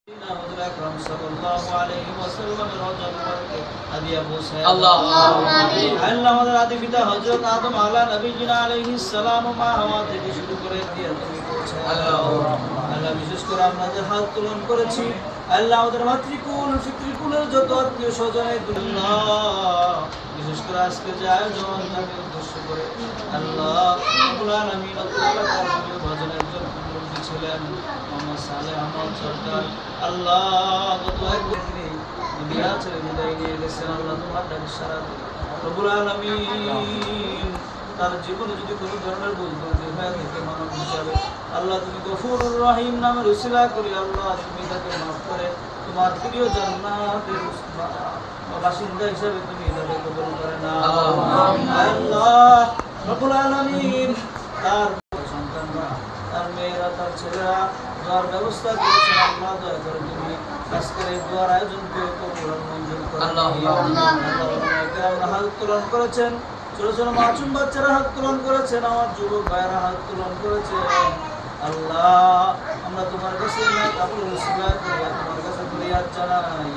আকরাম সাল্লাল্লাহু আলাইহি ওয়াসাল্লামের রওজা মুবারকে হাদিয়া পৌঁছায় আল্লাহুম্মা আমিন। আল্লাহ আমাদের আদি পিতা হযরত আদম আলা নবীনা আলাইহিস সালাম ও মা হাওয়া থেকে শুরু করে দিয়ে তুমি পৌঁছায় আল্লাহ বিশেষ করে আমরা যে হাত তুলন করেছি আল্লাহ আমাদের মাতৃকুল পিতৃকুলের যত আত্মীয় স্বজনের দুনিয়া বিশেষ করে আজকে যে আয়োজন তাকে উদ্দেশ্য করে আল্লাহ রাব্বুল আলামিন তাআলা ভজনের জন্য মুরব্বি ছিলেন মোহাম্মদ সালেহ আহমদ সরকার আল্লাহ গত একদিন দুনিয়া ছেড়ে বিদায় নিয়ে গেছেন আল্লাহ তোমার ডাক সারা রব্বুল আলামিন তার জীবনে যদি কোনো ধরনের ভুল ত্রুটি হয়ে থাকে মানব হিসাবে আল্লাহ তুমি গফুরুর রহিম নামের উসিলা করি আল্লাহ তুমি তাকে মাফ করে তোমার প্রিয় জান্নাতের বাসিন্দা হিসাবে তুমি তাকে কবুল করে নাও আল্লাহ রব্বুল আলামিন তার সন্তানরা তার মেয়েরা তার ছেলেরা দোয়ার ব্যবস্থা করেছেন আল্লাহ দয়া করে তুমি আজকের এই দোয়ার আয়োজনকে কবুল আর মঞ্জুর করো আল্লাহ হাত তুলন করেছেন ছোট ছোট মাসুম বাচ্চারা হাত তুলন করেছেন আমার যুবক ভাইয়েরা হাত তুলন করেছেন আল্লাহ আমরা তোমার কাছে কাবুল উসিলা করি তোমার কাছে ফরিয়াদ জানাই